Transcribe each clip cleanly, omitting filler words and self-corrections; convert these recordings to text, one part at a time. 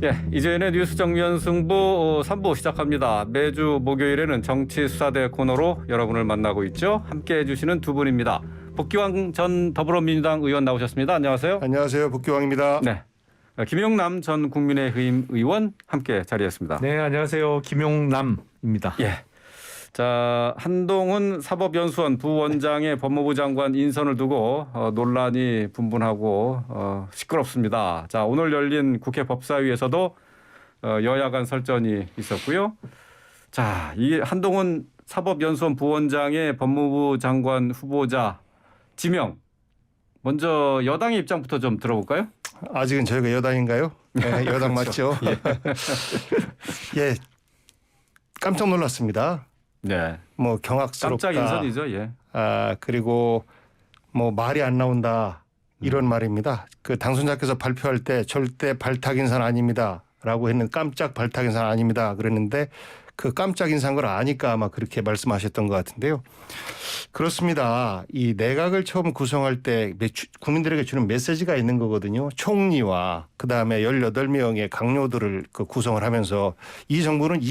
예, 이재현의 뉴스 정면 승부 3부 시작합니다. 매주 목요일에는 정치 수사대 코너로 여러분을 만나고 있죠. 함께해 주시는 두 분입니다. 복귀왕 전 더불어민주당 의원 나오셨습니다. 안녕하세요. 안녕하세요. 복귀왕입니다. 네, 김용남 전 국민의힘 의원 함께 자리했습니다. 네, 안녕하세요. 김용남입니다. 예. 자, 한동훈 사법연수원 부원장의 법무부 장관 인선을 두고 논란이 분분하고 시끄럽습니다. 자, 오늘 열린 국회 법사위에서도 여야 간 설전이 있었고요. 자, 이 한동훈 사법연수원 부원장의 법무부 장관 후보자 지명. 먼저 여당의 입장부터 좀 들어볼까요? 아직은 저희가 여당인가요? 네, 여당 맞죠? 예, 깜짝 놀랐습니다. 네. 뭐 경악스럽다. 깜짝 인선이죠. 예. 그리고 뭐 말이 안 나온다 이런 말입니다. 그 당선자께서 발표할 때 절대 발탁 인선 아닙니다라고 했는 깜짝 발탁 인선 아닙니다. 그랬는데 그 깜짝 인사한 걸 아니까 아마 그렇게 말씀하셨던 것 같은데요. 그렇습니다. 이 내각을 처음 구성할 때 국민들에게 주는 메시지가 있는 거거든요. 총리와 그다음에 18명의 강요들을 구성을 하면서 이 정부는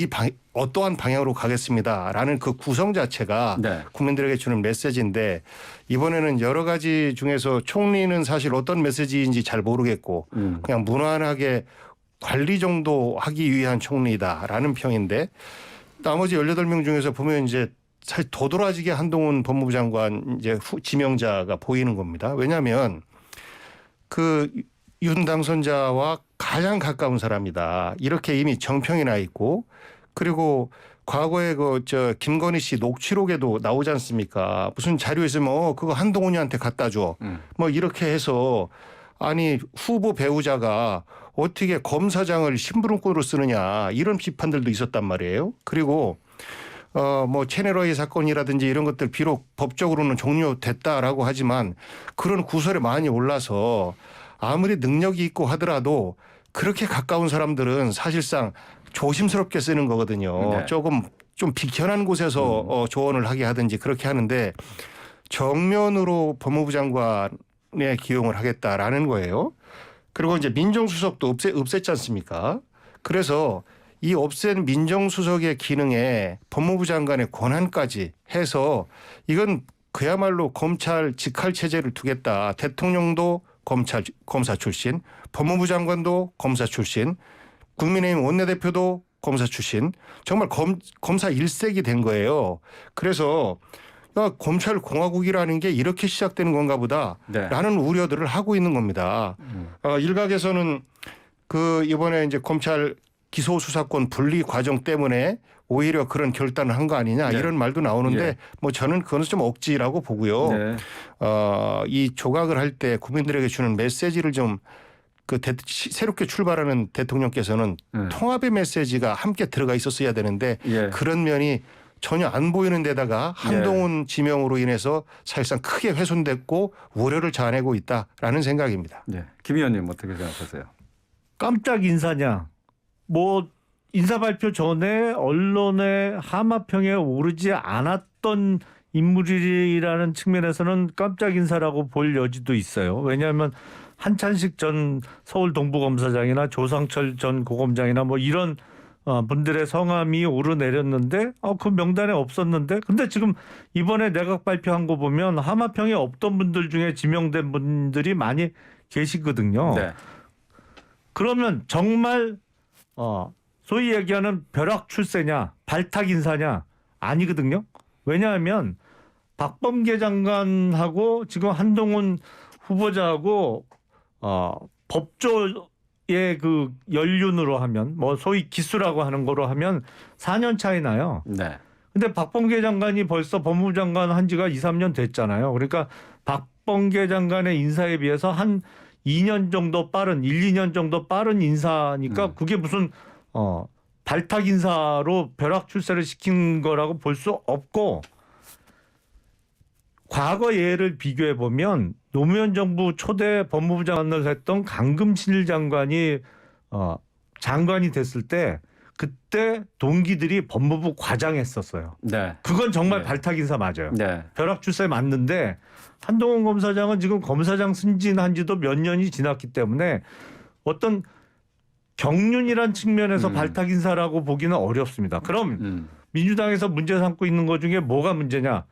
어떠한 방향으로 가겠습니다라는 그 구성 자체가 네. 국민들에게 주는 메시지인데 이번에는 여러 가지 중에서 총리는 사실 어떤 메시지인지 잘 모르겠고 그냥 무난하게 관리 정도 하기 위한 총리다라는 평인데 나머지 18명 중에서 보면 이제 사실 도드라지게 한동훈 법무부 장관 이제 지명자가 보이는 겁니다. 왜냐하면 그 윤 당선자와 가장 가까운 사람이다. 이렇게 이미 정평이 나 있고 그리고 과거에 김건희 씨 녹취록에도 나오지 않습니까? 무슨 자료 있으면 그거 한동훈이한테 갖다 줘. 뭐 이렇게 해서 아니 후보 배우자가 어떻게 검사장을 심부름꾼으로 쓰느냐 이런 비판들도 있었단 말이에요. 그리고 뭐 채널A 사건이라든지 이런 것들 비록 법적으로는 종료됐다라고 하지만 그런 구설에 많이 올라서 아무리 능력이 있고 하더라도 그렇게 가까운 사람들은 사실상 조심스럽게 쓰는 거거든요. 네. 조금 좀 비천한 곳에서 조언을 하게 하든지 그렇게 하는데 정면으로 법무부 장관에 기용을 하겠다라는 거예요. 그리고 이제 민정수석도 없앴지 않습니까? 그래서 이 없앤 민정수석의 기능에 법무부 장관의 권한까지 해서 이건 그야말로 검찰 직할 체제를 두겠다. 대통령도 검사 출신, 법무부 장관도 검사 출신, 국민의힘 원내대표도 검사 출신, 정말 검사 일색이 된 거예요. 그래서 검찰 공화국이라는 게 이렇게 시작되는 건가 보다라는 네. 우려들을 하고 있는 겁니다. 일각에서는 이번에 이제 검찰 기소 수사권 분리 과정 때문에 오히려 그런 결단을 한 거 아니냐 네. 이런 말도 나오는데 네. 뭐 저는 그건 좀 억지라고 보고요. 네. 이 조각을 할 때 국민들에게 주는 메시지를 좀 새롭게 출발하는 대통령께서는 통합의 메시지가 함께 들어가 있었어야 되는데 그런 면이 전혀 안 보이는 데다가 한동훈 지명으로 인해서 사실상 크게 훼손됐고 우려를 자아내고 있다라는 생각입니다. 네. 김 의원님 어떻게 생각하세요? 깜짝 인사냐? 뭐 인사 발표 전에 언론의 하마평에 오르지 않았던 인물이라는 측면에서는 깜짝 인사라고 볼 여지도 있어요. 왜냐하면 한찬식 전 서울 동부검사장이나 조상철 전 고검장이나 뭐 이런 분들의 성함이 오르내렸는데 그 명단에 없었는데 근데 지금 이번에 내각 발표한 거 보면 하마평에 없던 분들 중에 지명된 분들이 많이 계시거든요. 네. 그러면 정말 소위 얘기하는 벼락 출세냐 발탁 인사냐 아니거든요. 왜냐하면 박범계 장관하고 지금 한동훈 후보자하고 법조의 그 연륜으로 하면 뭐 소위 기수라고 하는 거로 하면 4년 차이 나요. 네. 근데 박범계 장관이 벌써 법무부 장관 한 지가 2, 3년 됐잖아요. 그러니까 박범계 장관의 인사에 비해서 한 2년 정도 빠른 1, 2년 정도 빠른 인사니까 그게 무슨 발탁 인사로 벼락 출세를 시킨 거라고 볼 수 없고 과거 예를 비교해 보면 노무현 정부 초대 법무부 장관을 했던 강금실 장관이 장관이 됐을 때 그때 동기들이 법무부 과장했었어요. 네. 그건 정말 네. 발탁 인사 맞아요. 네. 벼락 출세 맞는데 한동훈 검사장은 지금 검사장 승진한 지도 몇 년이 지났기 때문에 어떤 경륜이란 측면에서 발탁 인사라고 보기는 어렵습니다. 그럼 민주당에서 문제 삼고 있는 것 중에 뭐가 문제냐?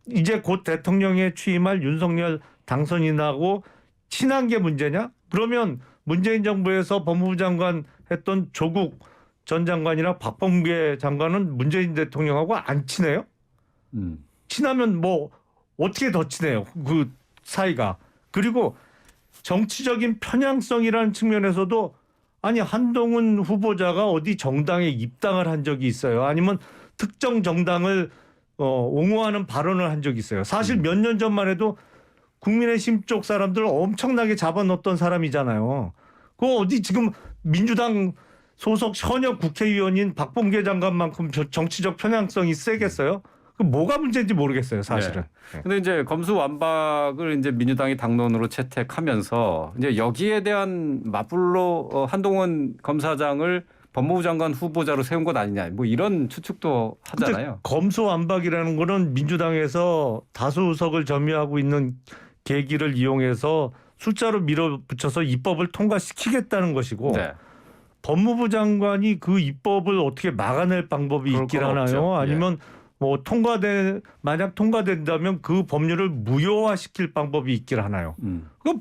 이제 곧 대통령에 취임할 윤석열 당선인하고 친한 게 문제냐? 그러면 문재인 정부에서 법무부 장관 했던 조국 전 장관이랑 박범계 장관은 문재인 대통령하고 안 친해요? 친하면 뭐 어떻게 더 친해요? 그 사이가. 그리고 정치적인 편향성이라는 측면에서도 아니 한동훈 후보자가 어디 정당에 입당을 한 적이 있어요? 아니면 특정 정당을 옹호하는 발언을 한 적이 있어요? 사실 몇 년 전만 해도 국민의힘 쪽 사람들 엄청나게 잡아넣었던 사람이잖아요. 그거 어디 지금 민주당 소속 현역 국회의원인 박범계 장관만큼 정치적 편향성이 세겠어요? 그 뭐가 문제인지 모르겠어요, 사실은. 네. 근데 이제 검수완박을 이제 민주당이 당론으로 채택하면서 이제 여기에 대한 맞불로 한동훈 검사장을 법무부 장관 후보자로 세운 것 아니냐, 뭐 이런 추측도 하잖아요. 검수완박이라는 거는 민주당에서 다수 의석을 점유하고 있는 계기를 이용해서 숫자로 밀어붙여서 입법을 통과시키겠다는 것이고 네. 법무부 장관이 그 입법을 어떻게 막아낼 방법이 그럴 있긴 건 하나요? 없죠. 아니면 뭐 만약 통과된다면 그 법률을 무효화시킬 방법이 있긴 하나요? 그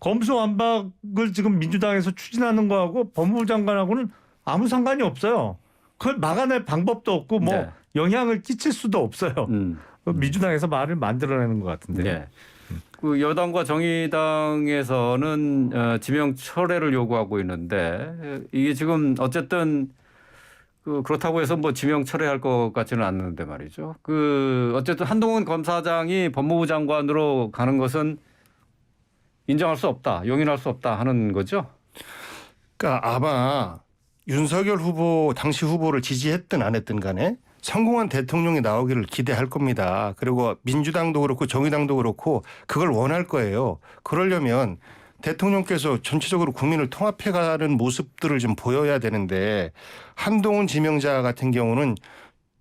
검수완박을 지금 민주당에서 추진하는 거하고 법무부 장관하고는 아무 상관이 없어요. 그걸 막아낼 방법도 없고 뭐 네. 영향을 끼칠 수도 없어요. 민주당에서 말을 만들어내는 것 같은데. 네. 그 여당과 정의당에서는 지명 철회를 요구하고 있는데 이게 지금 어쨌든 그렇다고 해서 뭐 지명 철회할 것 같지는 않는데 말이죠. 어쨌든 한동훈 검사장이 법무부 장관으로 가는 것은 인정할 수 없다, 용인할 수 없다 하는 거죠. 그러니까 아마 윤석열 후보 당시 후보를 지지했든 안 했든 간에 성공한 대통령이 나오기를 기대할 겁니다. 그리고 민주당도 그렇고 정의당도 그렇고 그걸 원할 거예요. 그러려면 대통령께서 전체적으로 국민을 통합해가는 모습들을 좀 보여야 되는데 한동훈 지명자 같은 경우는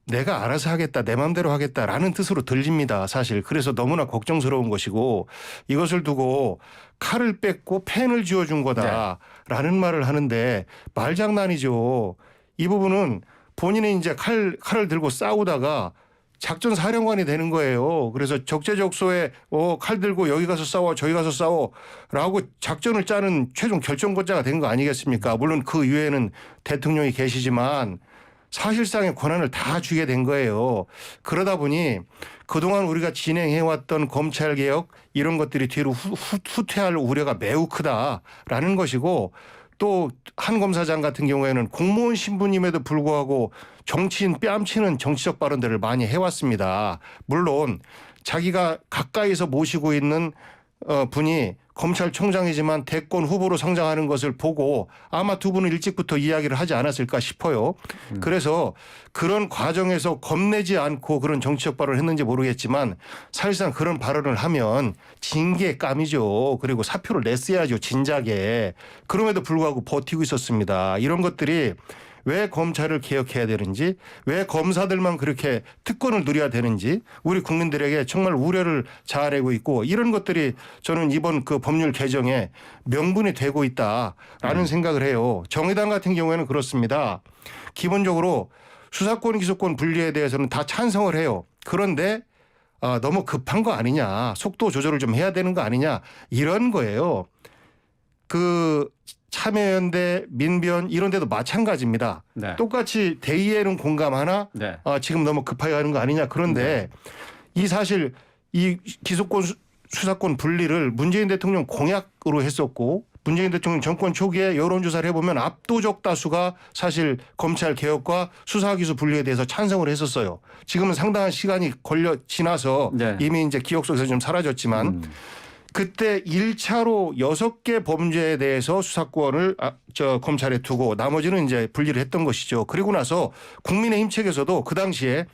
내가 알아서 하겠다, 내 마음대로 하겠다라는 뜻으로 들립니다. 사실. 그래서 너무나 걱정스러운 것이고 이것을 두고 칼을 뺏고 펜을 쥐어준 거다라는 말을 하는데 말장난이죠. 이 부분은 본인이 이제 칼을 들고 싸우다가 작전 사령관이 되는 거예요. 그래서 적재적소에 칼 들고 여기 가서 싸워 저기 가서 싸워라고 작전을 짜는 최종 결정권자가 된 거 아니겠습니까? 물론 그 이외에는 대통령이 계시지만 사실상의 권한을 다 주게 된 거예요. 그러다 보니 그동안 우리가 진행해왔던 검찰개혁 이런 것들이 뒤로 후퇴할 우려가 매우 크다라는 것이고 또 한 검사장 같은 경우에는 공무원 신분임에도 불구하고 정치인 뺨치는 정치적 발언들을 많이 해왔습니다. 물론 자기가 가까이서 모시고 있는 분이 검찰총장이지만 대권 후보로 성장하는 것을 보고 아마 두 분은 일찍부터 이야기를 하지 않았을까 싶어요. 그래서 그런 과정에서 겁내지 않고 그런 정치적 발언을 했는지 모르겠지만 사실상 그런 발언을 하면 징계감이죠. 그리고 사표를 냈어야죠. 진작에. 그럼에도 불구하고 버티고 있었습니다. 이런 것들이 왜 검찰을 개혁해야 되는지, 왜 검사들만 그렇게 특권을 누려야 되는지 우리 국민들에게 정말 우려를 자아내고 있고 이런 것들이 저는 이번 그 법률 개정에 명분이 되고 있다라는 생각을 해요. 정의당 같은 경우에는 그렇습니다. 기본적으로 수사권 기소권 분리에 대해서는 다 찬성을 해요. 그런데 너무 급한 거 아니냐, 속도 조절을 좀 해야 되는 거 아니냐 이런 거예요. 참여연대, 민변 이런 데도 마찬가지입니다. 네. 똑같이 대의에는 공감하나 네. 지금 너무 급하게 하는 거 아니냐. 그런데 이 사실 이 기소권 수사권 분리를 문재인 대통령 공약으로 했었고 문재인 대통령 정권 초기에 여론조사를 해보면 압도적 다수가 사실 검찰 개혁과 수사기소 분리에 대해서 찬성을 했었어요. 지금은 상당한 시간이 지나서 네. 이미 이제 기억 속에서 좀 사라졌지만 그때 1차로 6개 범죄에 대해서 수사권을 검찰에 두고 나머지는 이제 분리를 했던 것이죠. 그리고 나서 국민의힘 측에서도 그 당시에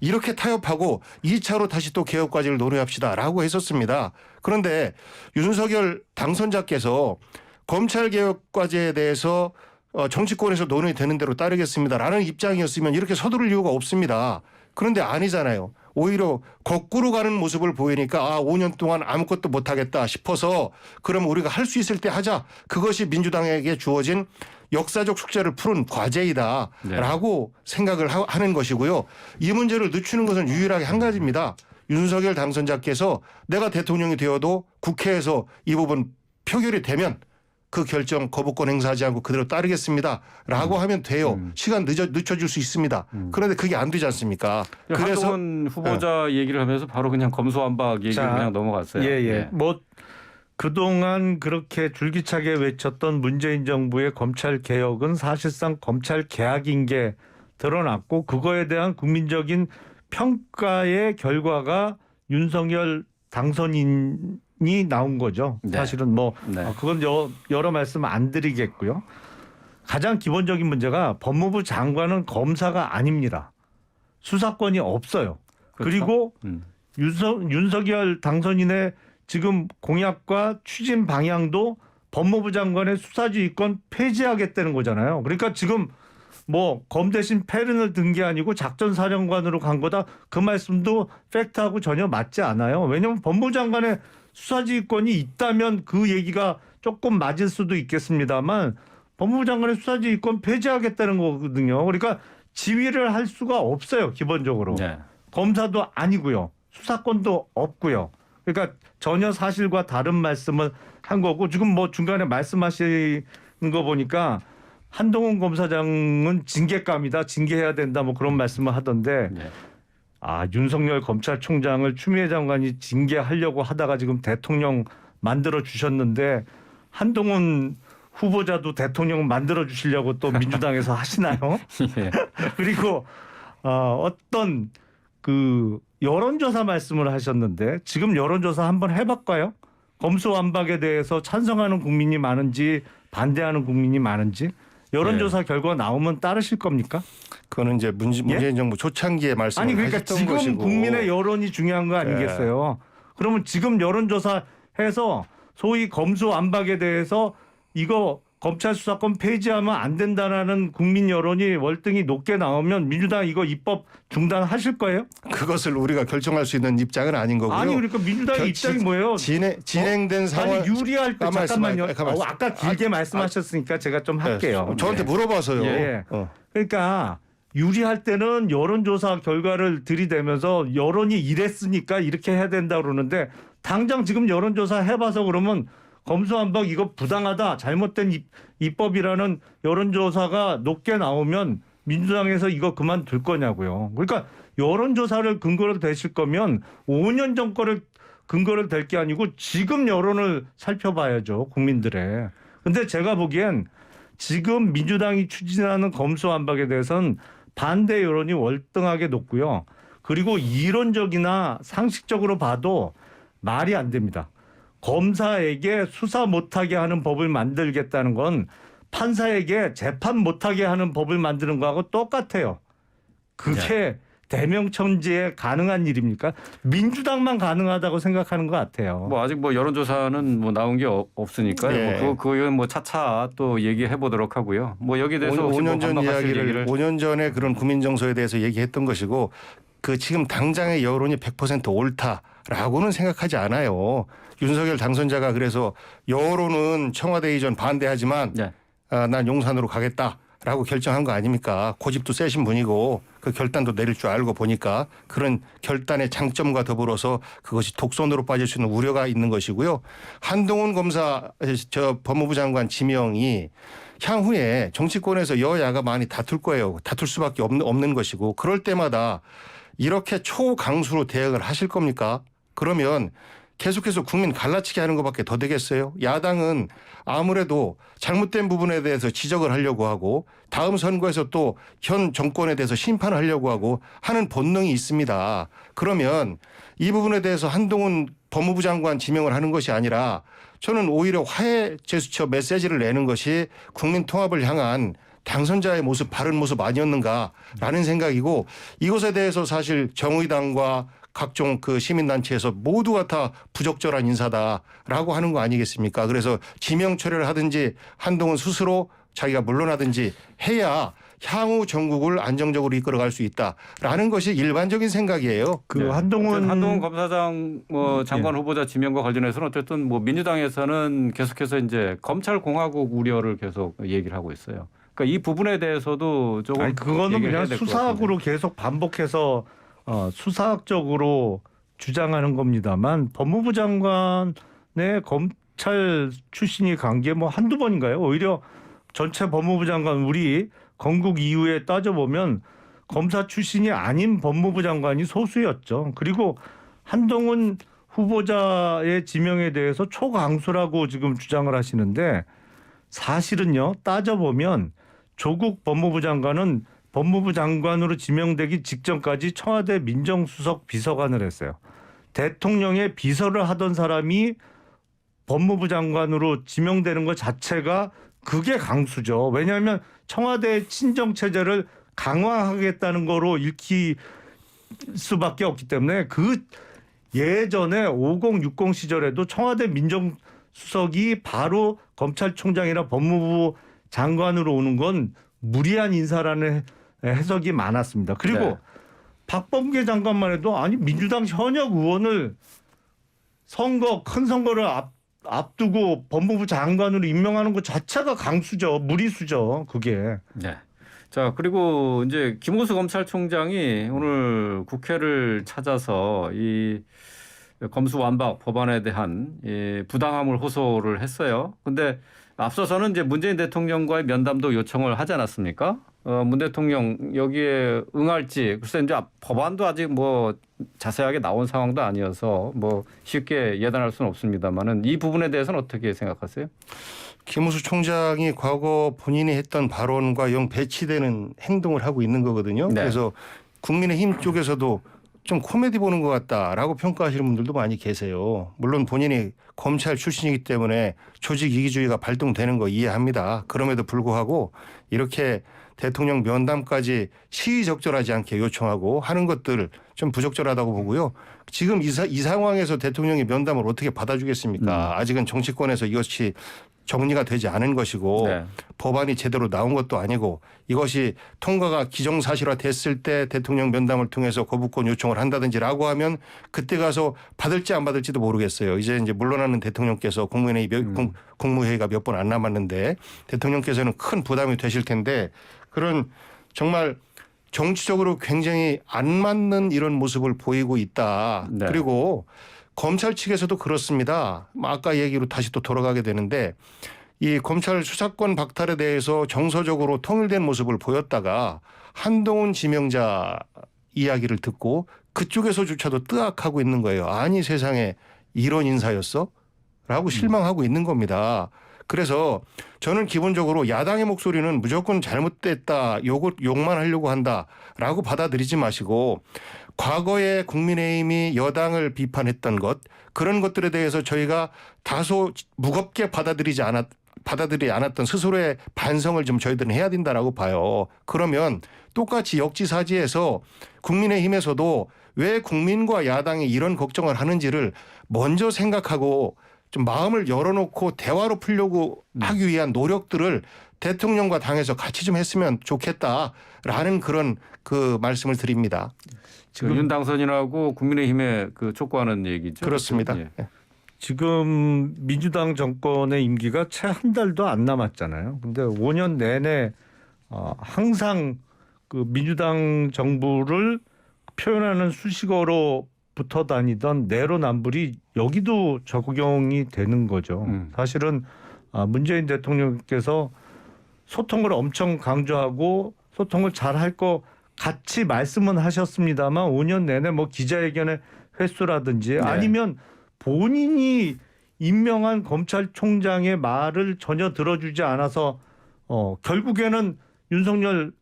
이렇게 타협하고 2차로 다시 또 개혁 과제를 논의합시다라고 했었습니다. 그런데 윤석열 당선자께서 검찰 개혁 과제에 대해서 정치권에서 논의되는 대로 따르겠습니다라는 입장이었으면 이렇게 서두를 이유가 없습니다. 그런데 아니잖아요. 오히려 거꾸로 가는 모습을 보이니까 5년 동안 아무것도 못하겠다 싶어서 그럼 우리가 할 수 있을 때 하자. 그것이 민주당에게 주어진 역사적 숙제를 푸른 과제이다라고 생각을 하는 것이고요. 이 문제를 늦추는 것은 유일하게 한 가지입니다. 윤석열 당선자께서 내가 대통령이 되어도 국회에서 이 부분 표결이 되면 그 결정 거부권 행사하지 않고 그대로 따르겠습니다라고 하면 돼요. 시간 늦춰줄 수 있습니다. 그런데 그게 안 되지 않습니까? 그래서 한동훈 후보자 얘기를 하면서 바로 그냥 검수완박 얘기를 그냥 넘어갔어요. 예. 뭐 그동안 그렇게 줄기차게 외쳤던 문재인 정부의 검찰 개혁은 사실상 검찰 개혁인 게 드러났고 그거에 대한 국민적인 평가의 결과가 윤석열 당선인이 나온 거죠. 네. 사실은 뭐 그건 여러 말씀 안 드리겠고요. 가장 기본적인 문제가 법무부 장관은 검사가 아닙니다. 수사권이 없어요. 그렇죠? 그리고 윤석열 당선인의 지금 공약과 추진 방향도 법무부 장관의 수사지휘권 폐지하겠다는 거잖아요. 그러니까 지금 뭐 검 대신 패른을 든 게 아니고 작전사령관으로 간 거다. 그 말씀도 팩트하고 전혀 맞지 않아요. 왜냐하면 법무부 장관의 수사지휘권이 있다면 그 얘기가 조금 맞을 수도 있겠습니다만 법무부 장관의 수사지휘권 폐지하겠다는 거거든요. 그러니까 지휘를 할 수가 없어요. 기본적으로. 네. 검사도 아니고요. 수사권도 없고요. 그러니까 전혀 사실과 다른 말씀을 한 거고 지금 뭐 중간에 말씀하시는 거 보니까 한동훈 검사장은 징계감이다. 징계해야 된다. 뭐 그런 말씀을 하던데 윤석열 검찰총장을 추미애 장관이 징계하려고 하다가 지금 대통령 만들어 주셨는데 한동훈 후보자도 대통령 만들어 주시려고 또 민주당에서 하시나요? 예. 그리고 어떤 그 여론조사 말씀을 하셨는데 지금 여론조사 한번 해볼까요? 검수완박에 대해서 찬성하는 국민이 많은지 반대하는 국민이 많은지 여론조사 결과 나오면 따르실 겁니까? 그거는 이제 문재인 정부 초창기에 말씀을 아니 그러니까 하셨던 지금 것이고 국민의 여론이 중요한 거 아니겠어요? 그러면 지금 여론조사 해서 소위 검수완박에 대해서 이거 검찰 수사권 폐지하면 안 된다라는 국민 여론이 월등히 높게 나오면 민주당 이거 입법 중단하실 거예요? 그것을 우리가 결정할 수 있는 입장은 아닌 거고요. 아니 그러니까 민주당의 입장이 뭐예요? 진행된 상황. 아니 유리할 때 잠깐만요. 아까 길게 아, 말씀하셨으니까 제가 좀 할게요. 저한테 물어봐서요. 예. 그러니까 유리할 때는 여론조사 결과를 들이대면서 여론이 이랬으니까 이렇게 해야 된다 그러는데 당장 지금 여론조사 해봐서 그러면 검수완박 이거 부당하다 잘못된 입법이라는 여론조사가 높게 나오면 민주당에서 이거 그만둘 거냐고요. 그러니까 여론조사를 근거로 대실 거면 5년 전 거를 근거를 댈 게 아니고 지금 여론을 살펴봐야죠. 국민들의. 근데 제가 보기엔 지금 민주당이 추진하는 검수완박에 대해서는 반대 여론이 월등하게 높고요. 그리고 이론적이나 상식적으로 봐도 말이 안 됩니다. 검사에게 수사 못하게 하는 법을 만들겠다는 건 판사에게 재판 못하게 하는 법을 만드는 거하고 똑같아요. 그게 대명천지에 가능한 일입니까? 민주당만 가능하다고 생각하는 것 같아요. 뭐 아직 뭐 여론조사는 뭐 나온 게 없으니까요. 예. 뭐 그건 뭐 차차 또 얘기해 보도록 하고요. 뭐 여기에 대해서 5년 전 반박하실 이야기를 5년 전에 그런 국민 정서에 대해서 얘기했던 것이고 그 지금 당장의 여론이 100% 옳다라고는 생각하지 않아요. 윤석열 당선자가 그래서 여론은 청와대 이전 반대하지만 난 용산으로 가겠다라고 결정한 거 아닙니까? 고집도 세신 분이고 그 결단도 내릴 줄 알고 보니까 그런 결단의 장점과 더불어서 그것이 독선으로 빠질 수 있는 우려가 있는 것이고요. 한동훈 검사 법무부 장관 지명이 향후에 정치권에서 여야가 많이 다툴 거예요. 다툴 수밖에 없는 것이고 그럴 때마다 이렇게 초강수로 대응을 하실 겁니까? 그러면 계속해서 국민 갈라치게 하는 것밖에 더 되겠어요? 야당은 아무래도 잘못된 부분에 대해서 지적을 하려고 하고 다음 선거에서 또 현 정권에 대해서 심판을 하려고 하고 하는 본능이 있습니다. 그러면 이 부분에 대해서 한동훈 법무부 장관 지명을 하는 것이 아니라 저는 오히려 화해 제스처 메시지를 내는 것이 국민 통합을 향한 당선자의 모습, 바른 모습 아니었는가라는 생각이고 이것에 대해서 사실 정의당과 각종 그 시민단체에서 모두가 다 부적절한 인사다라고 하는 거 아니겠습니까? 그래서 지명 철회를 하든지 한동훈 스스로 자기가 물러나든지 해야 향후 전국을 안정적으로 이끌어갈 수 있다라는 것이 일반적인 생각이에요. 그 네. 한동훈 검사장 장관 후보자 지명과 관련해서는 어쨌든 뭐 민주당에서는 계속해서 이제 검찰 공화국 우려를 계속 얘기를 하고 있어요. 그러니까 이 부분에 대해서도 조금 아니 그거는 얘기를 해야 그냥 될것 수사학으로 계속 반복해서 수사학적으로 주장하는 겁니다만 법무부 장관의 검찰 출신이 간 게 뭐 한두 번인가요? 오히려 전체 법무부 장관 우리 건국 이후에 따져보면 검사 출신이 아닌 법무부 장관이 소수였죠. 그리고 한동훈 후보자의 지명에 대해서 초강수라고 지금 주장을 하시는데 사실은요 따져보면 조국 법무부 장관은 법무부 장관으로 지명되기 직전까지 청와대 민정수석 비서관을 했어요. 대통령의 비서를 하던 사람이 법무부 장관으로 지명되는 것 자체가 그게 강수죠. 왜냐하면 청와대 친정 체제를 강화하겠다는 거로 읽힐 수밖에 없기 때문에 그 예전에 5060 시절에도 청와대 민정수석이 바로 검찰총장이나 법무부 장관으로 오는 건 무리한 인사라는 해석이 많았습니다. 그리고 네. 박범계 장관만 해도 아니 민주당 현역 의원을 큰 선거를 앞두고 법무부 장관으로 임명하는 것 자체가 강수죠. 무리수죠. 그게. 네. 자, 그리고 이제 김호수 검찰총장이 오늘 국회를 찾아서 이 검수완박 법안에 대한 이 부당함을 호소를 했어요. 근데 앞서서는 이제 문재인 대통령과의 면담도 요청을 하지 않았습니까? 문 대통령 여기에 응할지 글쎄 이제 법안도 아직 뭐 자세하게 나온 상황도 아니어서 뭐 쉽게 예단할 수는 없습니다만은 이 부분에 대해서는 어떻게 생각하세요? 김우수 총장이 과거 본인이 했던 발언과 영 배치되는 행동을 하고 있는 거거든요. 네. 그래서 국민의힘 쪽에서도 좀 코미디 보는 것 같다라고 평가하시는 분들도 많이 계세요. 물론 본인이 검찰 출신이기 때문에 조직 이기주의가 발동되는 거 이해합니다. 그럼에도 불구하고 이렇게 대통령 면담까지 시의적절하지 않게 요청하고 하는 것들 좀 부적절하다고 보고요. 지금 이 상황에서 대통령이 면담을 어떻게 받아주겠습니까? 아직은 정치권에서 이것이 정리가 되지 않은 것이고 네. 법안이 제대로 나온 것도 아니고 이것이 통과가 기정사실화 됐을 때 대통령 면담을 통해서 거부권 요청을 한다든지라고 하면 그때 가서 받을지 안 받을지도 모르겠어요. 이제 물러나는 대통령께서 국무회의가 몇 번 안 남았는데 대통령께서는 큰 부담이 되실 텐데 그런 정말 정치적으로 굉장히 안 맞는 이런 모습을 보이고 있다. 네. 그리고 검찰 측에서도 그렇습니다. 아까 얘기로 다시 또 돌아가게 되는데 이 검찰 수사권 박탈에 대해서 정서적으로 통일된 모습을 보였다가 한동훈 지명자 이야기를 듣고 그쪽에서조차도 뜨악하고 있는 거예요. 아니 세상에 이런 인사였어? 라고 실망하고 있는 겁니다. 그래서 저는 기본적으로 야당의 목소리는 무조건 잘못됐다, 욕만 하려고 한다라고 받아들이지 마시고 과거에 국민의힘이 여당을 비판했던 것 그런 것들에 대해서 저희가 다소 무겁게 받아들이지 않았던 스스로의 반성을 좀 저희들은 해야 된다라고 봐요. 그러면 똑같이 역지사지해서 국민의힘에서도 왜 국민과 야당이 이런 걱정을 하는지를 먼저 생각하고 좀 마음을 열어놓고 대화로 풀려고 하기 위한 노력들을 대통령과 당에서 같이 좀 했으면 좋겠다라는 그런 그 말씀을 드립니다. 지금 윤 당선인하고 국민의힘에 그 촉구하는 얘기죠. 그렇습니다. 예. 지금 민주당 정권의 임기가 채 한 달도 안 남았잖아요. 근데 5년 내내 항상 그 민주당 정부를 표현하는 수식어로 붙어 다니던 내로남불이 여기도 적용이 되는 거죠. 사실은 문재인 대통령께서 소통을 엄청 강조하고 소통을 잘 할 거 같이 말씀은 하셨습니다만 5년 내내 뭐 기자회견의 횟수라든지 네. 아니면 본인이 임명한 검찰총장의 말을 전혀 들어주지 않아서 결국에는 윤석열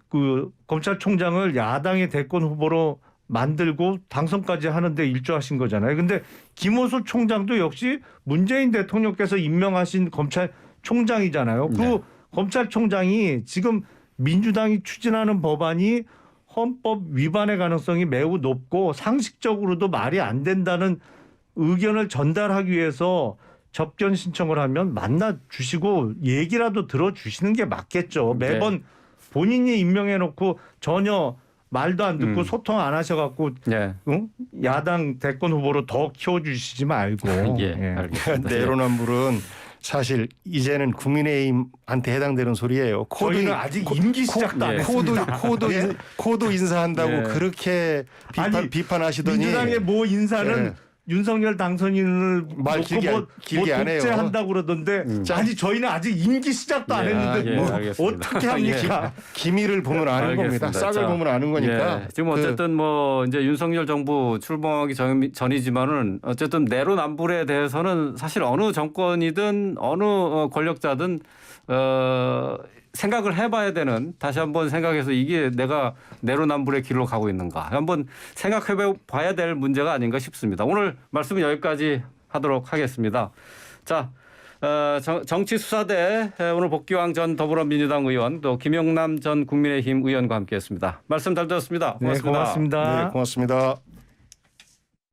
그 검찰총장을 야당의 대권 후보로 만들고 당선까지 하는데 일조하신 거잖아요. 근데 김호수 총장도 역시 문재인 대통령께서 임명하신 검찰총장이잖아요. 그 네. 검찰총장이 지금 민주당이 추진하는 법안이 헌법 위반의 가능성이 매우 높고 상식적으로도 말이 안 된다는 의견을 전달하기 위해서 접견 신청을 하면 만나 주시고 얘기라도 들어주시는 게 맞겠죠. 매번 본인이 임명해놓고 전혀 말도 안 듣고 소통 안 하셔갖고 예. 응? 야당 대권 후보로 더 키워주시지 말고. 예. 예. 알겠습니다. 내로남불은 사실 이제는 국민의힘한테 해당되는 소리예요. 저희는 아직 임기 시작도 안 예. 했습니다. 코드 인사한다고 예. 그렇게 아니, 비판하시더니 민주당의 모 인사는 예. 윤석열 당선인을 말 놓고 길게 안 해요. 독재한다고 그러던데 아니 저희는 아직 임기 시작도 안 예. 했는데 예. 뭐 알겠습니다. 어떻게 합니까? 기미를 보면 아는 겁니다. 알겠습니다. 싹을 자, 보면 아는 거니까. 예. 지금 어쨌든 뭐 이제 윤석열 정부 출범하기 전이지만은 어쨌든 내로남불에 대해서는 사실 어느 정권이든 어느 권력자든 생각을 해봐야 되는, 다시 한번 생각해서 이게 내가 내로남불의 길로 가고 있는가 한번 생각해봐야 될 문제가 아닌가 싶습니다. 오늘 말씀은 여기까지 하도록 하겠습니다. 자, 정치수사대 오늘 복귀왕 전 더불어민주당 의원, 또 김영남 전 국민의힘 의원과 함께했습니다. 말씀 잘 들었습니다. 네, 고맙습니다. 고맙습니다. 네, 고맙습니다.